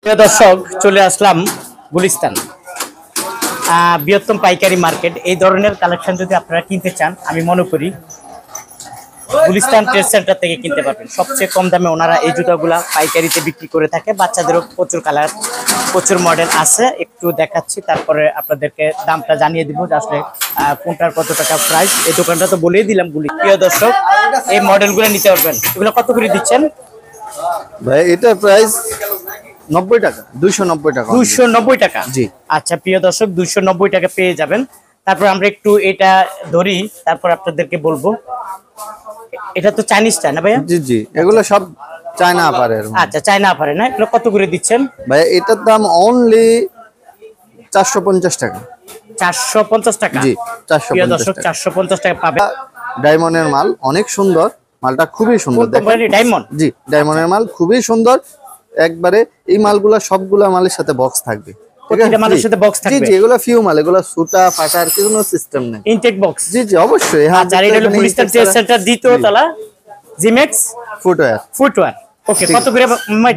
প্রিয় দর্শক, চলে আসলাম গুলিস্তান বৃহত্তম পাইকারি মার্কেট। এই ধরনের কালেকশন যদি আপনারা কিনতে চান, আমি মনে করি গুলিস্তান ট্রেড সেন্টার থেকে কিনতে পারবেন। সবচেয়ে কম দামে ওনারা এই জুতাগুলা পাইকারিতে বিক্রি করে থাকে। বাচ্চাদেরও প্রচুর কালার, প্রচুর মডেল আছে। একটু দেখাচ্ছি, তারপরে আপনাদেরকে দামটা জানিয়ে দিব যে আসলে কোনটার কত টাকা প্রাইস। এই দোকানটা তো বলেই দিলাম গুলি। প্রিয় দর্শক, এই মডেলগুলো নিতে পারবেন। এগুলো কত করে দিচ্ছেন ভাই? এটা প্রাইস 90 টাকা, 290 টাকা। 290 টাকা? জি। আচ্ছা প্রিয় দর্শক, 290 টাকা পেয়ে যাবেন। তারপর আমরা একটু এটা ধরি, তারপর আপনাদেরকে বলবো। এটা তো চাইনিজটা না ভাইয়া? জি জি, এগুলো সব চায়না আপারের। আচ্ছা, চায়না আপারে না? এগুলো কত করে দিচ্ছেন ভাই? এটার দাম অনলি 450 টাকা। 450 টাকা? জি, প্রিয় 450 দর্শক, টাকা। 450 টাকা পাবে। ডায়মন্ডের মাল, অনেক সুন্দর মালটা, খুবই সুন্দর। ডায়মন্ড? জি, ডায়মন্ডের মাল খুবই সুন্দর একবারে। এই মালগুলা সবগুলা মালের সাথে বক্স থাকবে। প্রত্যেকটা মালের সাথে বক্স থাকবে? জি জি, এগুলা ফিউ মাল, এগুলা সুতা ফাটার কোনো সিস্টেম নেই। Intact box? জি জি, অবশ্যই। হ্যাঁ, আচ্ছা, এটা হলো গুলিস্তান ট্রেড সেন্টার, দ্বিতীয় তলা, জিমেক্স ফুটওয়্যার। ওকে, কত করে?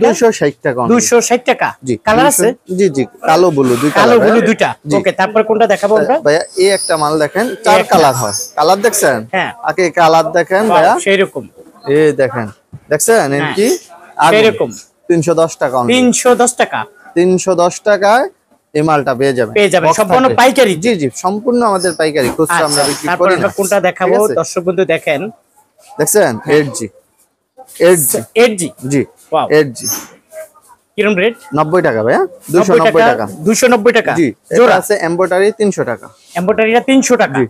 260 টাকা। 260 টাকা? জি। কালার আছে? জি জি, কালো ব্লু দুইটা। কালো ব্লু দুইটা। ওকে, তারপর কোনটা দেখাবো আমরা? ভাইয়া এই একটা মাল দেখেন, 4 কালার হয়। কালার দেখছেন? হ্যাঁ। আগে কালার দেখেন ভাইয়া, সেই রকম। এই দেখেন, দেখছেন কি? সেই রকম। 310 টাকা। 310 টাকা? 310 টাকায় এই মালটা পেয়ে যাবেন। সম্পূর্ণ পাইকারি? জি জি, সম্পূর্ণ আমাদের পাইকারি, খুচরা আমরা বিক্রি তারপর করি না। আমরা কোনটা দেখাবো দর্শক বন্ধু? দেখেন, দেখছেন 8G। 8G? জি, ওয়াও। 8G কিরকম রেট? 90 টাকা ভাইয়া। 290 টাকা। 290 টাকা? জি। জোড়া আছে এমব্রয়ডারি 300 টাকা। এমব্রয়ডারিটা 300 টাকা? জি,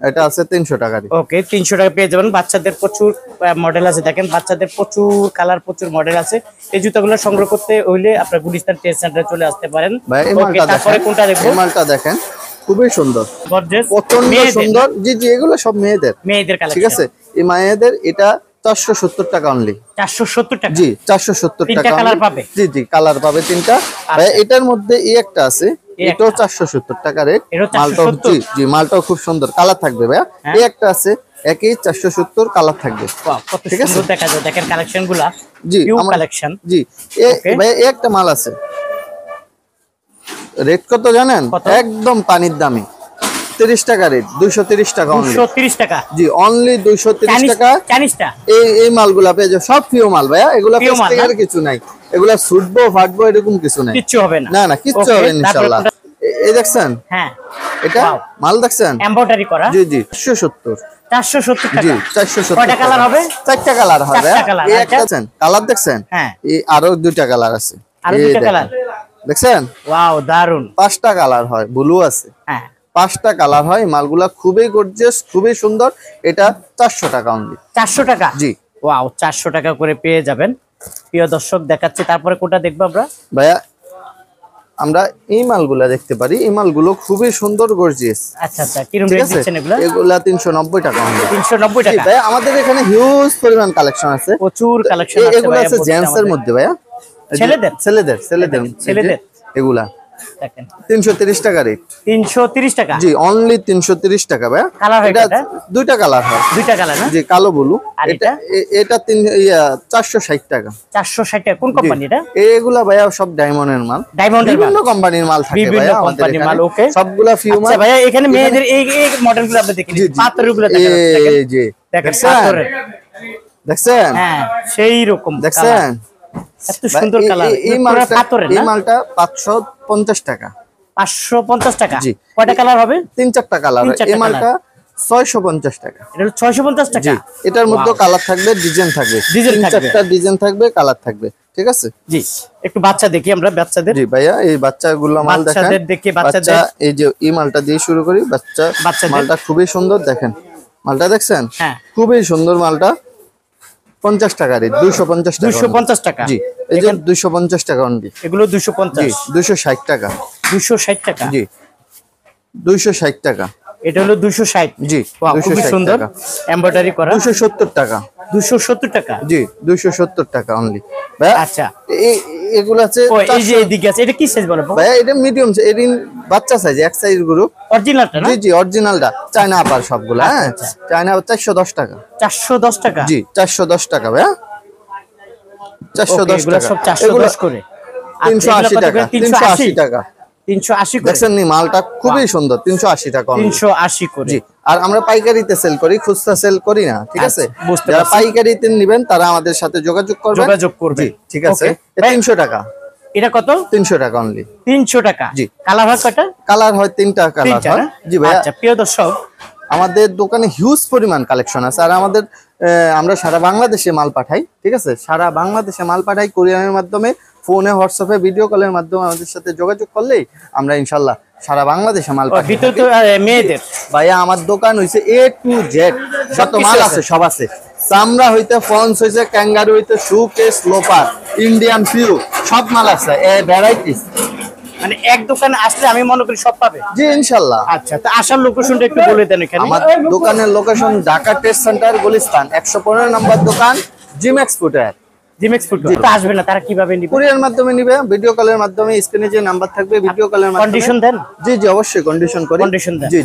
এটা আছে 300 টাকা। ওকে, 300 টাকা পেয়ে যাবেন। বাচ্চাদের প্রচুর মডেল আছে, দেখেন বাচ্চাদের প্রচুর কালার, প্রচুর মডেল আছে। এই জুতাগুলো সংগ্রহ করতে হইলে আপনারা গুলিস্তান ট্রেড সেন্টারে চলে আসতে পারেন। ভাই এই ওকে, মালটা তারপরে দেখেন, কোনটা দেখবো? এই মালটা দেখেন, খুবই সুন্দর, গর্জিয়াস, প্রচন্ড সুন্দর। জি জি, এগুলো সব মেয়েদের কালেকশন। ঠিক আছে, এই মায়েদের এটা 470 টাকা অনলি। 470 টাকা? জি, 470 টাকা। তিনটা কালার পাবে? জি জি, কালার পাবে 3টা। ভাই এটার মধ্যে এই একটা আছে, এটাও 470 টাকা রেট। মালটাও জি জি, মালটাও খুব সুন্দর, কালার থাকবে ভাইয়া। এই একটা আছে, একই 470, কালার থাকবে। ঠিক আছে, দেখা যায়, দেখেন কালেকশনগুলা। জি, কালেকশন। জি, ভাই এই একটা মাল আছে, রেট কত জানেন? একদম পানির দামি, 30 টাকা রেট। 230 টাকা। 230 টাকা? জি, অনলি 230 টাকা। চাইনিজটা? এই মালগুলা পেয়ে যাবে, সব পিও মাল ভাইয়া। এগুলা প্লাস্টিকের কিছু নাই, এগুলা ছুটবো ফাটবো এরকম কিছু নাই, কিচ্ছু হবে না। না না, কিচ্ছু হবে না ইনশাআল্লাহ। এই দেখছেন? হ্যাঁ, এটা মাল দেখছেন? এমব্রয়ডারি করা? জি জি, 470। 470 টাকা? জি, 470। কয়টা কালার হবে? 4টা কালার হবে। এই একটা দেখছেন, কালার দেখছেন? হ্যাঁ। এই আরো 2টা কালার আছে। আরো 2টা কালার দেখছেন? ওয়াও, দারুন। 5টা কালার হয়, ব্লু আছে। হ্যাঁ, 5টা কালার হয়। মালগুলা খুবই গর্জিয়াস, খুবই সুন্দর। এটা 400 টাকা অনলি। 400 টাকা? জি। ওয়াও, 400 টাকা করে পেয়ে যাবেন। প্রিয় দর্শক, দেখাচ্ছি, তারপরে কোনটা দেখবো আমরা? ভাইয়া আমরা এই মালগুলা দেখতে পারি, এই মালগুলো খুবই সুন্দর, গর্জিয়াস। আচ্ছা আচ্ছা, কিরকম রেট দিচ্ছেন এগুলা? এগুলা 390 টাকা অনলি। 390 টাকা? ভাইয়া আমাদের এখানে হিউজ পরিমাণ কালেকশন আছে, প্রচুর কালেকশন আছে। এগুলা আছে জেন্টস এর মধ্যে ভাইয়া, ছেলেদের এগুলা দেখেন 330 টাকা রেট। 330 টাকা? জি, অনলি 330 টাকা ভাইয়া। কালার হয় এটা? 2টা কালার হয়। 2টা কালার না? জি, কালো ব্লু। আর এটা 460 টাকা। 460 টাকা? কোন কোম্পানি এটা? এগুলা ভাইয়া সব ডায়মন্ডের মাল। বিভিন্ন কোম্পানির মাল থাকে বিভিন্ন ভাইয়া, কোম্পানির মাল। ওকে, সবগুলা ফিউ মাল। আচ্ছা ভাইয়া, এখানে মেয়েদের এই মডেলগুলো আপনি দেখেন, পাথরগুলো দেখেন। এই যে দেখেন পাথরের, দেখছেন? হ্যাঁ, সেই রকম দেখছেন? এত সুন্দর কালার। এই মালটা 550 টাকা। 550 টাকা? জি। কয়টা কালার হবে? 3-4টা কালার। এই মালটা 650 টাকা। এটা হলো 650 টাকা? জি, এটার মধ্যে কালার থাকবে, ডিজাইন থাকবে, 3-4টা ডিজাইন থাকবে, কালার থাকবে। ঠিক আছে। জি, একটু বাচ্চা দেখি আমরা, বাচ্চাদের। জি ভাইয়া, এই বাচ্চাগুলো মাল দেখেন। বাচ্চা, এই যে এই মালটা দিয়ে শুরু করি। বাচ্চা মালটা খুবই সুন্দর, দেখেন মালটা দেখছেন? হ্যাঁ, খুবই সুন্দর মালটা। 50 টাকা রেট। 250 টাকা। 250 টাকা? জি, এই যে 250 টাকা অনলি। এগুলো 250? জি, 260 টাকা। 260 টাকা? জি, 260 টাকা। এটা হলো 260? জি, খুব সুন্দর, এমব্রয়ডারি করা। 270 টাকা। 270 টাকা? জি, 270 টাকা অনলি। আচ্ছা, এগুলো আছে। এই যে এদিকে আছে, এটা কি সাইজ বলে ভাইয়া? এটা মিডিয়াম, এদিন বাচ্চা সাইজ, এক সাইজ গ্রুপ। অরিজিনালটা না? জি জি, অরিজিনালটা। চায়না আপার সবগুলো। হ্যাঁ, চায়না 410 টাকা। 410 টাকা? জি, 410 টাকা ভাইয়া। 410 টাকা। সব 410 করে। 380 টাকা 380 টাকা 380 করে দেখছেন নি মালটা খুবই সুন্দর 380 টাকা only। 380 করে। জি আর আমরা পাইকারিতে সেল করি খুচরা সেল করি না ঠিক আছে বুঝতে যারা পারছি। পাইকারিতে নেবেন তারা আমাদের সাথে যোগাযোগ করবেন জি ঠিক আছে Okay, 300 টাকা এটা কত? 300 টাকা অনলি 300 টাকা। জি। কালার হয় কয়টা? কালার হয় 3টা কালার তিনটা হয় না? জি ভাইয়া আচ্ছা প্রিয় দর্শক, আমাদের দোকানে হিউজ পরিমাণ কালেকশন আছে আর আমাদের আমরা সারা বাংলাদেশে মাল পাঠাই ঠিক আছে সারা বাংলাদেশে মাল পাঠাই কুরিয়ারের মাধ্যমে ফোনে হোয়াটসঅ্যাপে ভিডিও কলের মাধ্যমে আমাদের সাথে যোগাযোগ করলেই আমরা ইনশাআল্লাহ সারা বাংলাদেশে মাল পাঠাই ভিতরে তো মেয়েদের ভাইয়া আমার দোকান হইছে A to Z যত কিছু মাল আছে। আছে সব আছে চামড়া হইতে ফন্স হইছে ক্যাঙ্গারু হইতে শু কেস লোপার ইন্ডিয়ান পিউ সব মাল আছে ভ্যারাইটিস মানে এক দোকানে আসলে আমি মনে করি সব পাবে। জি ইনশাআল্লাহ আচ্ছা তো আসার লোকেশনটা একটু বলে দেন এখানে। আমার দোকানের location Dhaka trade centre Gulistan 115 নম্বর দোকান জিমেক্স ফুটওয়্যার জিমেক্স ফুড তো আসবে না, তারা কিভাবে নিবে? কুরিয়ার মাধ্যমে নিবে ভিডিও কলের মাধ্যমে স্ক্রিনে যে নাম্বার থাকবে ভিডিও কলের মাধ্যমে কন্ডিশন দেন? জি জি অবশ্যই কন্ডিশন করি কন্ডিশন দেন। জি